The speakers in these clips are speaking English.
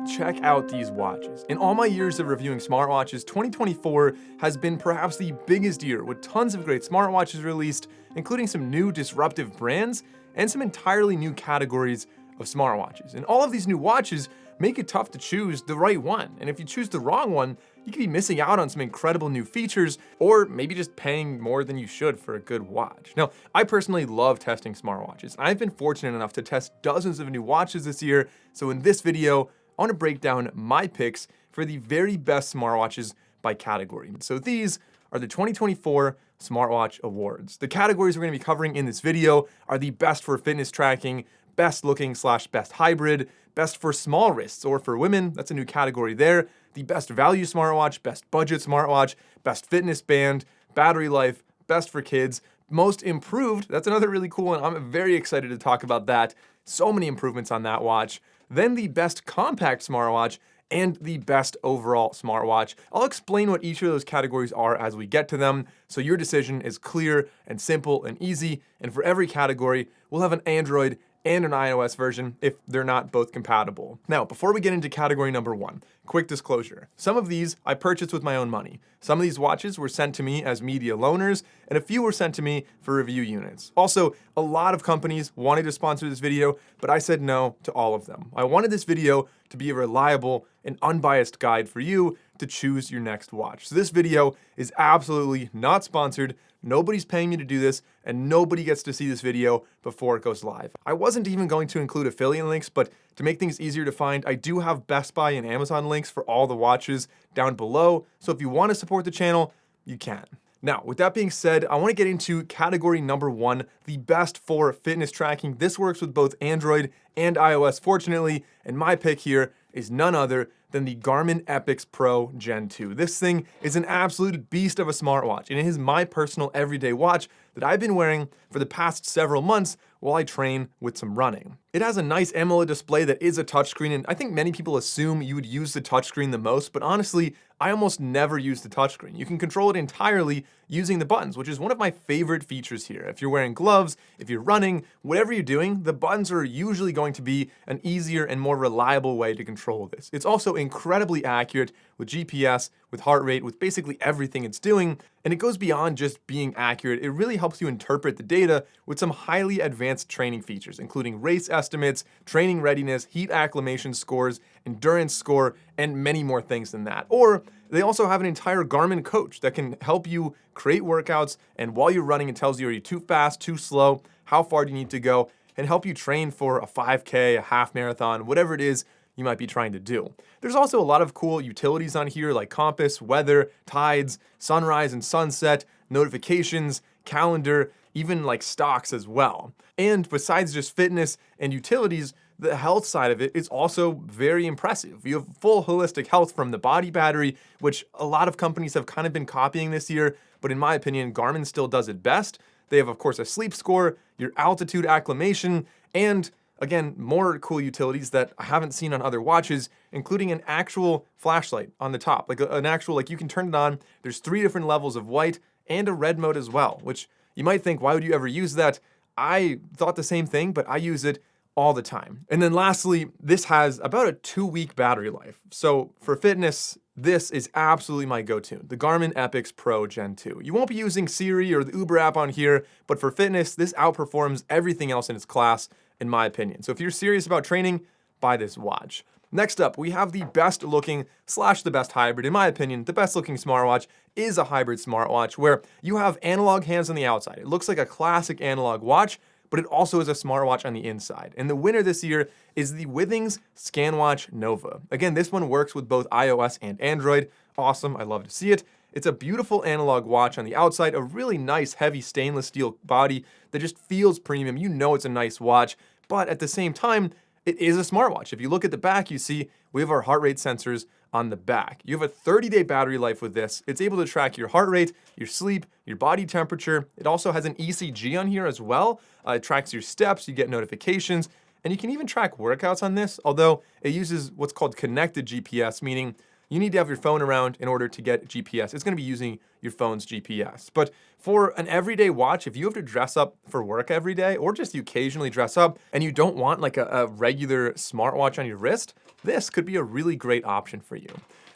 Check out these watches. In all my years of reviewing smartwatches, 2024 has been perhaps the biggest year with tons of great smartwatches released, including some new disruptive brands and some entirely new categories of smartwatches. And all of these new watches make it tough to choose the right one. And if you choose the wrong one, you could be missing out on some incredible new features, or maybe just paying more than you should for a good watch. Now, I personally love testing smartwatches. I've been fortunate enough to test dozens of new watches this year, so in this video, I want to break down my picks for the very best smartwatches by category. So these are the 2024 Smartwatch Awards. The categories we're going to be covering in this video are the best for fitness tracking, best looking / best hybrid, best for small wrists or for women, that's a new category there, the best value smartwatch, best budget smartwatch, best fitness band, battery life, best for kids, most improved, that's another really cool one. I'm very excited to talk about that. So many improvements on that watch. Then the best compact smartwatch and the best overall smartwatch. I'll explain what each of those categories are as we get to them, so your decision is clear and simple and easy. And for every category, we'll have an Android and an iOS version if they're not both compatible. Now, before we get into category number one, quick disclosure. Some of these I purchased with my own money. Some of these watches were sent to me as media loaners, and a few were sent to me for review units. Also, a lot of companies wanted to sponsor this video, but I said no to all of them. I wanted this video to be a reliable and unbiased guide for you to choose your next watch. So this video is absolutely not sponsored. Nobody's paying me to do this, and nobody gets to see this video before it goes live. I wasn't even going to include affiliate links, but to make things easier to find, I do have Best Buy and Amazon links for all the watches down below, so if you want to support the channel, you can. Now, with that being said, I want to get into category number one, the best for fitness tracking. This works with both Android and iOS, fortunately, and my pick here is none other than the Garmin Epix Pro Gen 2. This thing is an absolute beast of a smartwatch, and it is my personal everyday watch that I've been wearing for the past several months while I train with some running. It has a nice AMOLED display that is a touchscreen, and I think many people assume you would use the touchscreen the most, but honestly, I almost never use the touchscreen. You can control it entirely using the buttons, which is one of my favorite features here. If you're wearing gloves, if you're running, whatever you're doing, the buttons are usually going to be an easier and more reliable way to control this. It's also incredibly accurate with GPS, with heart rate, with basically everything it's doing, and it goes beyond just being accurate. It really helps you interpret the data with some highly advanced training features, including race estimates, training readiness, heat acclimation scores, endurance score, and many more things than that. Or they also have an entire Garmin coach that can help you create workouts, and while you're running, it tells you, are you too fast, too slow, how far do you need to go, and help you train for a 5K, a half marathon, whatever it is you might be trying to do. There's also a lot of cool utilities on here like compass, weather, tides, sunrise and sunset, notifications, calendar, even like stocks as well. And besides just fitness and utilities, the health side of it is also very impressive. You have full holistic health from the body battery, which a lot of companies have kind of been copying this year, but in my opinion, Garmin still does it best. They have, of course, a sleep score, your altitude acclimation, and again, more cool utilities that I haven't seen on other watches, including an actual flashlight on the top, like an actual, like you can turn it on. There's 3 different levels of white and a red mode as well, which you might think, why would you ever use that? I thought the same thing, but I use it all the time. And then lastly, this has about a 2-week battery life. So for fitness, this is absolutely my go-to, the Garmin Epix Pro Gen 2. You won't be using Siri or the Uber app on here, but for fitness, this outperforms everything else in its class, in my opinion. So if you're serious about training, buy this watch. Next up, we have the best looking / the best hybrid. In my opinion, the best looking smartwatch is a hybrid smartwatch where you have analog hands on the outside. It looks like a classic analog watch, but it also is a smartwatch on the inside. And the winner this year is the Withings ScanWatch Nova. Again, this one works with both iOS and Android. Awesome, I love to see it. It's a beautiful analog watch on the outside, a really nice heavy stainless steel body that just feels premium. You know it's a nice watch, but at the same time, it is a smartwatch. If you look at the back, you see we have our heart rate sensors on the back. You have a 30-day battery life with this. It's able to track your heart rate, your sleep, your body temperature. It also has an ECG on here as well. It tracks your steps, you get notifications, and you can even track workouts on this, although it uses what's called connected GPS, meaning you need to have your phone around in order to get GPS. It's going to be using your phone's GPS. But for an everyday watch, if you have to dress up for work every day, or just you occasionally dress up and you don't want like a regular smartwatch on your wrist, this could be a really great option for you.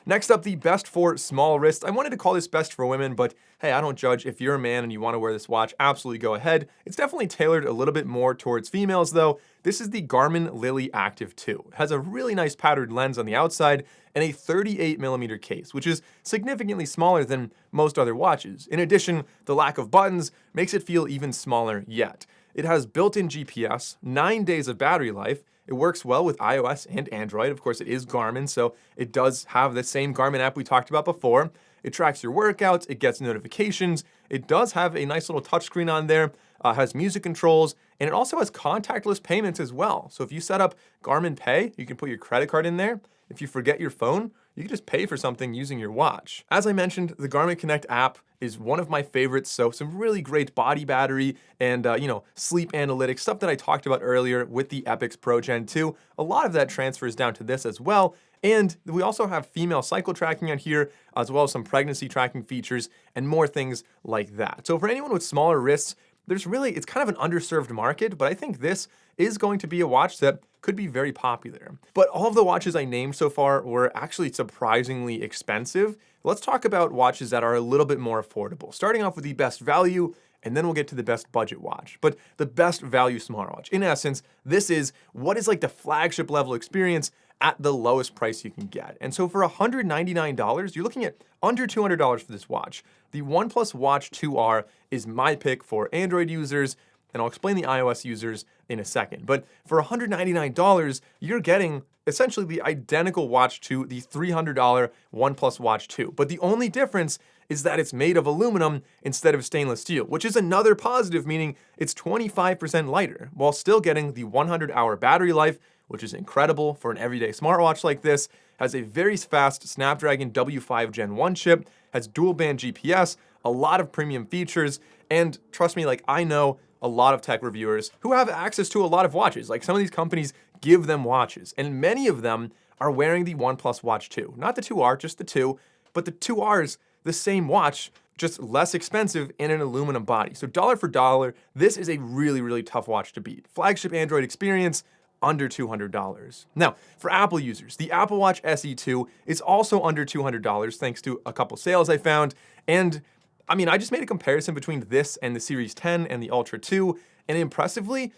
Next up, the best for small wrists. I wanted to call this best for women, but hey, I don't judge. If you're a man and you want to wear this watch, absolutely go ahead. It's definitely tailored a little bit more towards females though. This is the Garmin Lily Active 2. It has a really nice patterned lens on the outside and a 38mm case, which is significantly smaller than most other watches. In addition, the lack of buttons makes it feel even smaller yet. It has built-in GPS, 9 days of battery life. It works well with iOS and Android. Of course, it is Garmin, so it does have the same Garmin app we talked about before. It tracks your workouts, it gets notifications. It does have a nice little touchscreen on there, has music controls, and it also has contactless payments as well. So if you set up Garmin Pay, you can put your credit card in there. If you forget your phone, you can just pay for something using your watch. As I mentioned, the Garmin Connect app is one of my favorites. So some really great body battery and sleep analytics, stuff that I talked about earlier with the Epix Pro Gen 2. A lot of that transfers down to this as well. And we also have female cycle tracking on here, as well as some pregnancy tracking features and more things like that. So for anyone with smaller wrists, it's kind of an underserved market, but I think this is going to be a watch that could be very popular. But all of the watches I named so far were actually surprisingly expensive. Let's talk about watches that are a little bit more affordable, starting off with the best value, and then we'll get to the best budget watch. But the best value smartwatch, in essence, this is what is like the flagship level experience at the lowest price you can get. And so for $199, you're looking at under $200 for this watch. The OnePlus Watch 2R is my pick for Android users, and I'll explain the iOS users in a second. But for $199, you're getting essentially the identical watch to the $300 OnePlus Watch 2. But the only difference is that it's made of aluminum instead of stainless steel, which is another positive, meaning it's 25% lighter, while still getting the 100-hour battery life, which is incredible for an everyday smartwatch like this. Has a very fast Snapdragon W5 Gen 1 chip, has dual band GPS, a lot of premium features, and trust me, like I know a lot of tech reviewers who have access to a lot of watches. Like some of these companies give them watches, and many of them are wearing the OnePlus Watch 2. Not the 2R, just the 2, but the 2R's the same watch, just less expensive in an aluminum body. So dollar for dollar, this is a really, really tough watch to beat. Flagship Android experience, under $200. Now, for Apple users, the Apple Watch SE 2 is also under $200 thanks to a couple sales I found. And I mean, I just made a comparison between this and the Series 10 and the Ultra 2, and impressively,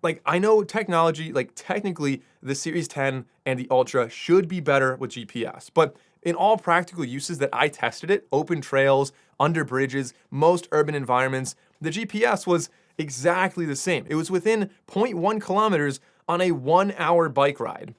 like I know technology, like technically the Series 10 and the Ultra should be better with GPS, but in all practical uses that I tested it, open trails, under bridges, most urban environments, the GPS was exactly the same. It was within 0.1 kilometers on a 1-hour bike ride.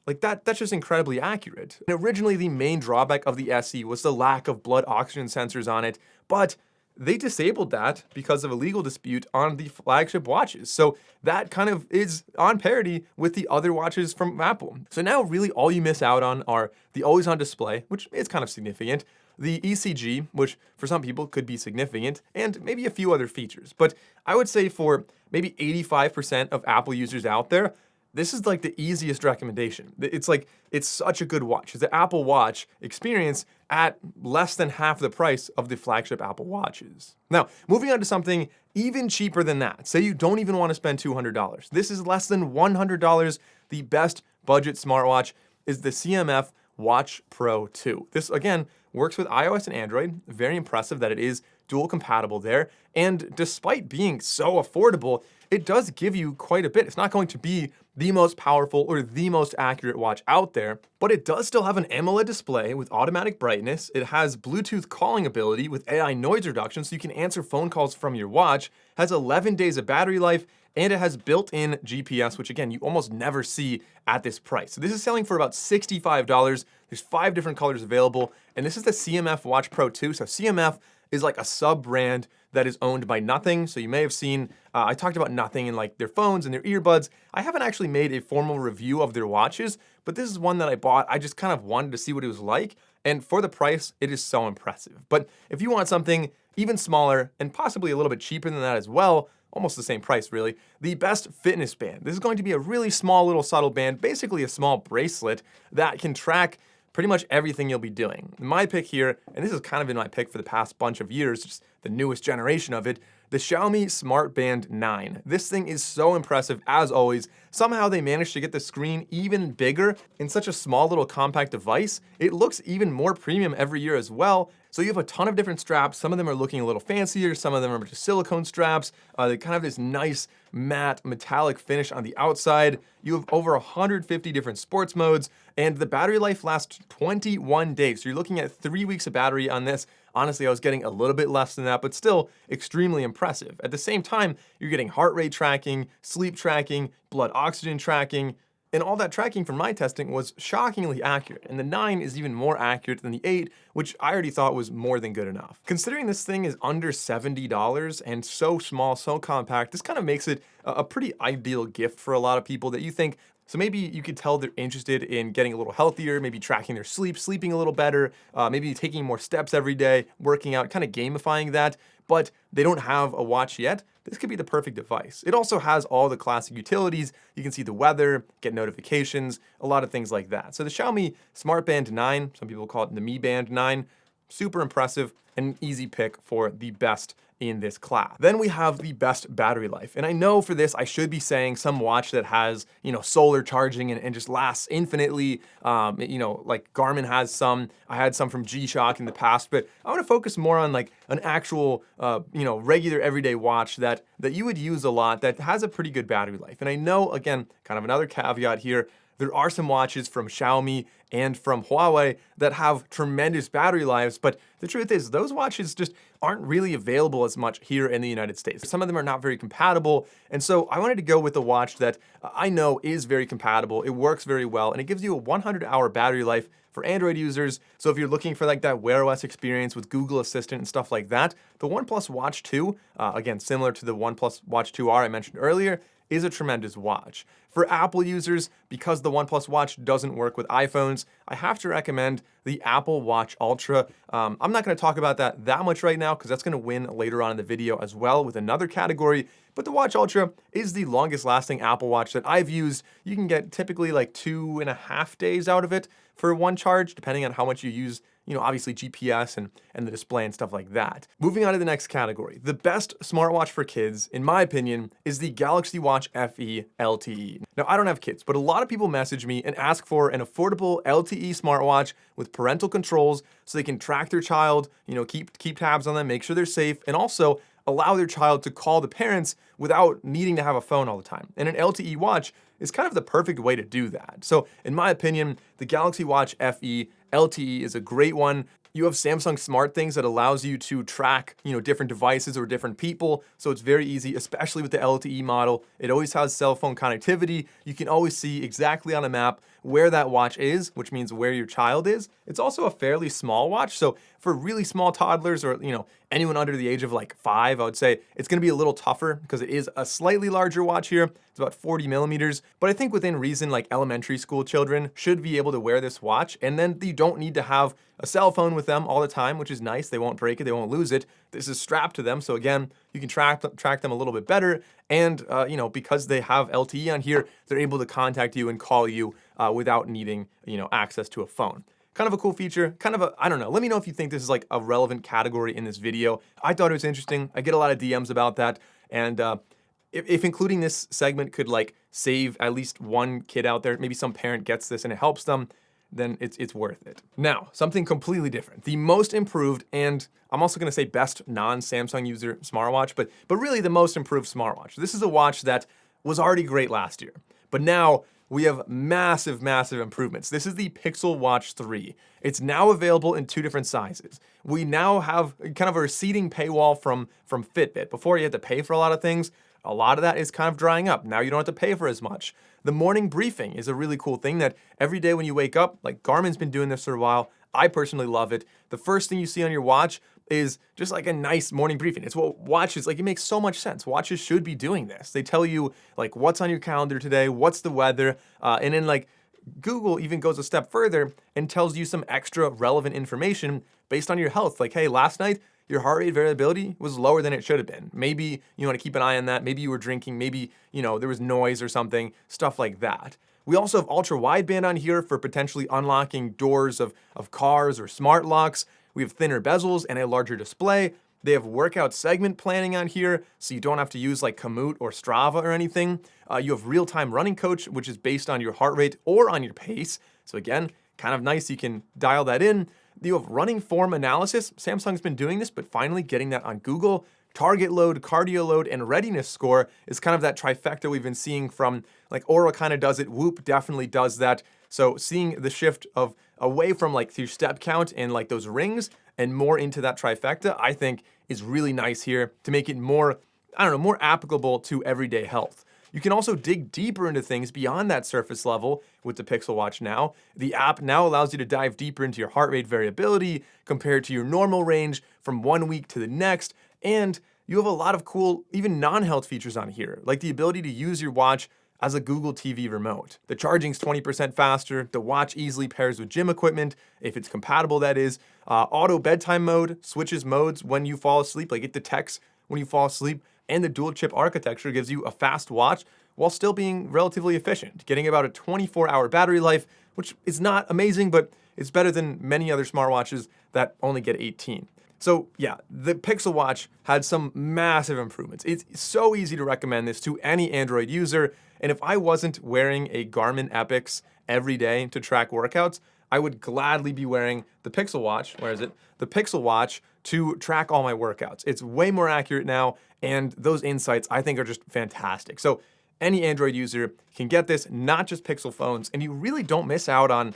Like that's just incredibly accurate. And originally the main drawback of the SE was the lack of blood oxygen sensors on it, but they disabled that because of a legal dispute on the flagship watches. So that kind of is on parity with the other watches from Apple. So now really all you miss out on are the always on display, which is kind of significant, the ECG, which for some people could be significant, and maybe a few other features. But I would say for maybe 85% of Apple users out there, this is like the easiest recommendation. It's such a good watch. It's the Apple Watch experience at less than half the price of the flagship Apple Watches. Now, moving on to something even cheaper than that. Say you don't even want to spend $200. This is less than $100. The best budget smartwatch is the CMF Watch Pro 2. This, again, works with iOS and Android. Very impressive that it is dual compatible there. And despite being so affordable, it does give you quite a bit. It's not going to be the most powerful or the most accurate watch out there, but it does still have an AMOLED display with automatic brightness. It has Bluetooth calling ability with AI noise reduction, so you can answer phone calls from your watch, has 11 days of battery life, and it has built-in GPS, which again, you almost never see at this price. So this is selling for about $65. There's 5 different colors available, and this is the CMF Watch Pro 2. So CMF is like a sub-brand that is owned by Nothing. So you may have seen, I talked about Nothing and like their phones and their earbuds. I haven't actually made a formal review of their watches, but this is one that I bought. I just kind of wanted to see what it was like. And for the price, it is so impressive. But if you want something even smaller and possibly a little bit cheaper than that as well, almost the same price really, the Best Fitness Band. This is going to be a really small little subtle band, basically a small bracelet that can track pretty much everything you'll be doing. My pick here, and this has kind of been my pick for the past bunch of years, just the newest generation of it, the Xiaomi Smart Band 9. This thing is so impressive as always. Somehow they managed to get the screen even bigger in such a small little compact device. It looks even more premium every year as well. So you have a ton of different straps. Some of them are looking a little fancier. Some of them are just silicone straps. They kind of have this nice matte metallic finish on the outside. You have over 150 different sports modes, and the battery life lasts 21 days. So you're looking at 3 weeks of battery on this. Honestly, I was getting a little bit less than that, but still extremely impressive. At the same time, you're getting heart rate tracking, sleep tracking, blood oxygen tracking, and all that tracking from my testing was shockingly accurate. And the 9 is even more accurate than the 8, which I already thought was more than good enough. Considering this thing is under $70 and so small, so compact, this kind of makes it a pretty ideal gift for a lot of people that you think, so maybe you could tell they're interested in getting a little healthier, maybe tracking their sleep, sleeping a little better, maybe taking more steps every day, working out, kind of gamifying that, but they don't have a watch yet. This could be the perfect device. It also has all the classic utilities. You can see the weather, get notifications, a lot of things like that. So the Xiaomi Smart Band 9, some people call it the Mi Band 9, super impressive and an easy pick for the best in this class. Then we have the best battery life. And I know for this, I should be saying some watch that has, solar charging and just lasts infinitely. Like Garmin has some, I had some from G-Shock in the past, but I want to focus more on like an actual, regular everyday watch that you would use a lot that has a pretty good battery life. And I know, again, kind of another caveat here, there are some watches from Xiaomi and from Huawei that have tremendous battery lives, but the truth is those watches just aren't really available as much here in the United States. Some of them are not very compatible, and so I wanted to go with a watch that I know is very compatible, it works very well, and it gives you a 100-hour battery life for Android users. So if you're looking for like that Wear OS experience with Google Assistant and stuff like that, the OnePlus Watch 2, again, similar to the OnePlus Watch 2R I mentioned earlier, is a tremendous watch. For Apple users, because the OnePlus Watch doesn't work with iPhones, I have to recommend the Apple Watch Ultra. I'm not going to talk about that much right now because that's going to win later on in the video as well with another category. But the Watch Ultra is the longest lasting Apple Watch that I've used. You can get typically like 2.5 days out of it for one charge, depending on how much you use, obviously GPS and the display and stuff like that. Moving on to the next category. The best smartwatch for kids, in my opinion, is the Galaxy Watch FE LTE. Now, I don't have kids, but a lot of people message me and ask for an affordable LTE smartwatch with parental controls so they can track their child, keep tabs on them, make sure they're safe, and also allow their child to call the parents without needing to have a phone all the time. And an LTE watch is kind of the perfect way to do that. So in my opinion, the Galaxy Watch FE LTE is a great one. You have Samsung SmartThings that allows you to track, different devices or different people. So it's very easy, especially with the LTE model. It always has cell phone connectivity. You can always see exactly on a map where that watch is, which means where your child is. It's also a fairly small watch. So for really small toddlers or, anyone under the age of like 5, I would say it's going to be a little tougher because it is a slightly larger watch here. It's about 40 millimeters, but I think within reason, like elementary school children should be able to wear this watch, and then you don't need to have a cell phone with them all the time, which is nice. They won't break it, they won't lose it. This is strapped to them, so again, you can track them a little bit better, and because they have LTE on here, they're able to contact you and call you without needing access to a phone. Kind of a cool feature, I don't know. Let me know if you think this is like a relevant category in this video. I thought it was interesting. I get a lot of DMs about that. And if including this segment could like save at least one kid out there, maybe some parent gets this and it helps them, then it's worth it. Now, something completely different. The most improved, and I'm also gonna say best non-Samsung user smartwatch, but really the most improved smartwatch. This is a watch that was already great last year, but now we have massive improvements. This is the Pixel Watch 3. It's now available in 2 different sizes. We now have kind of a receding paywall from Fitbit. Before you had to pay for a lot of things, a lot of that is kind of drying up. Now you don't have to pay for as much. The morning briefing is a really cool thing that every day when you wake up, like Garmin's been doing this for a while, I personally love it. The first thing you see on your watch is just like a nice morning briefing. It's what watches, like it makes so much sense. Watches should be doing this. They tell you like what's on your calendar today, what's the weather, and then like Google even goes a step further and tells you some extra relevant information based on your health. Like, hey, last night, your heart rate variability was lower than it should have been. Maybe you want to keep an eye on that. Maybe you were drinking, maybe, there was noise or something, stuff like that. We also have ultra wideband on here for potentially unlocking doors of cars or smart locks. We have thinner bezels and a larger display. They have workout segment planning on here, so you don't have to use like Komoot or Strava or anything. You have real-time running coach, which is based on your heart rate or on your pace. So again, kind of nice, you can dial that in. You have running form analysis. Samsung's been doing this, but finally getting that on Google. Target load, cardio load, and readiness score is kind of that trifecta we've been seeing from, like Oura kind of does it, Whoop definitely does that. So seeing the shift of away from like your step count and like those rings and more into that trifecta, I think is really nice here to make it more, I don't know, more applicable to everyday health. You can also dig deeper into things beyond that surface level with the Pixel Watch now. The app now allows you to dive deeper into your heart rate variability compared to your normal range from 1 week to the next. And you have a lot of cool, even non-health features on here, like the ability to use your watch as a Google TV remote. The charging's 20% faster. The watch easily pairs with gym equipment, if it's compatible, that is. Auto bedtime mode switches modes when you fall asleep, like it detects when you fall asleep. And the dual chip architecture gives you a fast watch while still being relatively efficient, getting about a 24-hour battery life, which is not amazing, but it's better than many other smartwatches that only get 18. So yeah, the Pixel Watch had some massive improvements. It's so easy to recommend this to any Android user. And if I wasn't wearing a Garmin Epix every day to track workouts, I would gladly be wearing the Pixel Watch, where is it? The Pixel Watch to track all my workouts. It's way more accurate now, and those insights I think are just fantastic. So any Android user can get this, not just Pixel phones, and you really don't miss out on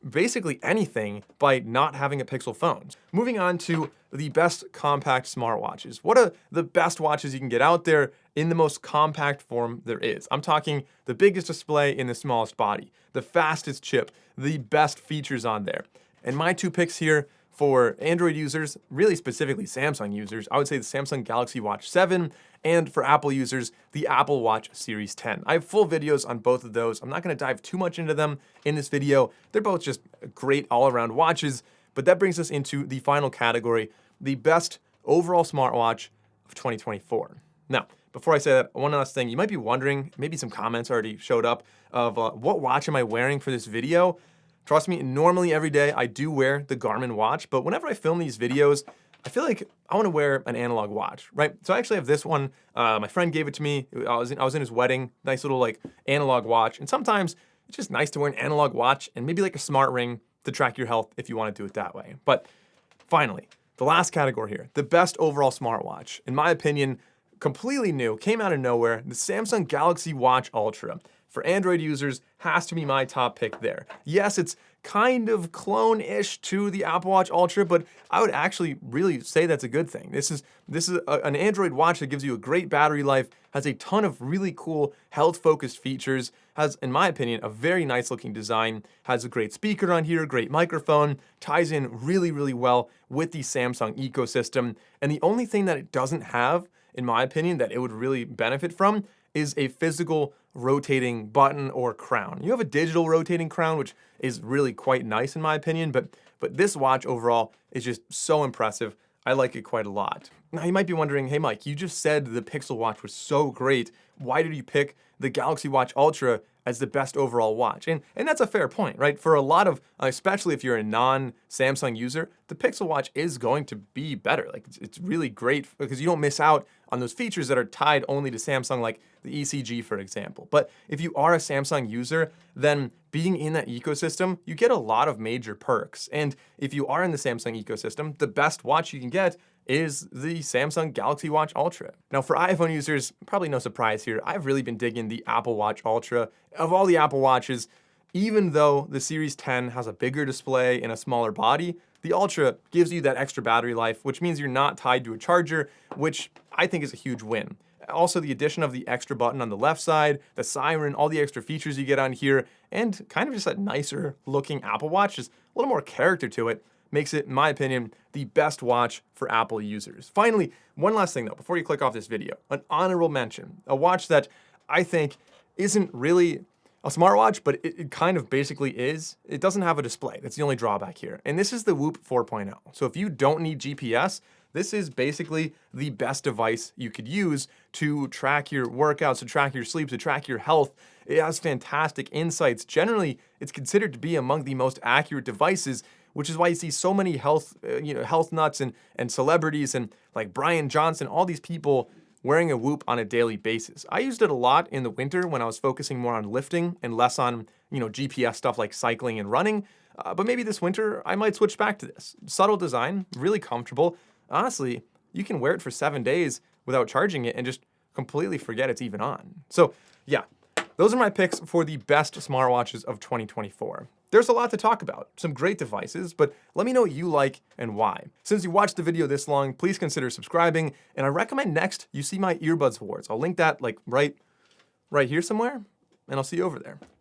basically anything by not having a Pixel phone. Moving on to the best compact smartwatches. What are the best watches you can get out there in the most compact form there is? I'm talking the biggest display in the smallest body, the fastest chip, the best features on there. And my two picks here for Android users, really specifically Samsung users, I would say the Samsung Galaxy Watch 7, and for Apple users, the Apple Watch Series 10. I have full videos on both of those. I'm not gonna dive too much into them in this video. They're both just great all-around watches, but that brings us into the final category, the best overall smartwatch of 2024. Now, before I say that, one last thing, you might be wondering, maybe some comments already showed up, of what watch am I wearing for this video? Trust me, normally every day I do wear the Garmin watch, but whenever I film these videos, I feel like I want to wear an analog watch, right? So I actually have this one. My friend gave it to me. I was in his wedding. Nice little like analog watch. And sometimes it's just nice to wear an analog watch and maybe like a smart ring to track your health if you want to do it that way. But finally, the last category here, the best overall smartwatch, in my opinion, completely new, came out of nowhere, the Samsung Galaxy Watch Ultra. For Android users, has to be my top pick there. Yes, it's kind of clone-ish to the Apple Watch Ultra, but I would actually really say that's a good thing. This is an Android watch that gives you a great battery life, has a ton of really cool health-focused features, has, in my opinion, a very nice-looking design, has a great speaker on here, great microphone, ties in really, really well with the Samsung ecosystem. And the only thing that it doesn't have, in my opinion, that it would really benefit from is a physical rotating button or crown. You have a digital rotating crown, which is really quite nice in my opinion, but this watch overall is just so impressive. I like it quite a lot. Now you might be wondering, hey Mike, you just said the Pixel Watch was so great. Why did you pick the Galaxy Watch Ultra as the best overall watch? And that's a fair point, right? For a lot of, especially if you're a non-Samsung user, the Pixel Watch is going to be better. Like it's really great because you don't miss out on those features that are tied only to Samsung, like the ECG, for example. But if you are a Samsung user, then being in that ecosystem, you get a lot of major perks. And if you are in the Samsung ecosystem, the best watch you can get is the Samsung Galaxy Watch Ultra. Now for iPhone users, probably no surprise here, I've really been digging the Apple Watch Ultra. Of all the Apple Watches, even though the Series 10 has a bigger display and a smaller body, the Ultra gives you that extra battery life, which means you're not tied to a charger, which I think is a huge win. Also, the addition of the extra button on the left side, the siren, all the extra features you get on here, and kind of just a nicer looking Apple Watch, just a little more character to it, makes it, in my opinion, the best watch for Apple users. Finally, one last thing though, before you click off this video, an honorable mention, a watch that I think isn't really a smartwatch, but it kind of basically is. It doesn't have a display. That's the only drawback here. And this is the Whoop 4.0. So if you don't need GPS, This is basically the best device you could use to track your workouts, to track your sleep, to track your health. It has fantastic insights. Generally, it's considered to be among the most accurate devices, which is why you see so many health nuts and celebrities and like Brian Johnson, all these people wearing a Whoop on a daily basis. I used it a lot in the winter when I was focusing more on lifting and less on, GPS stuff like cycling and running. But maybe this winter I might switch back to this. Subtle design, really comfortable. Honestly, you can wear it for 7 days without charging it and just completely forget it's even on. So yeah, those are my picks for the best smartwatches of 2024. There's a lot to talk about, some great devices, but let me know what you like and why. Since you watched the video this long, please consider subscribing, and I recommend next you see my earbuds awards. I'll link that like right here somewhere, and I'll see you over there.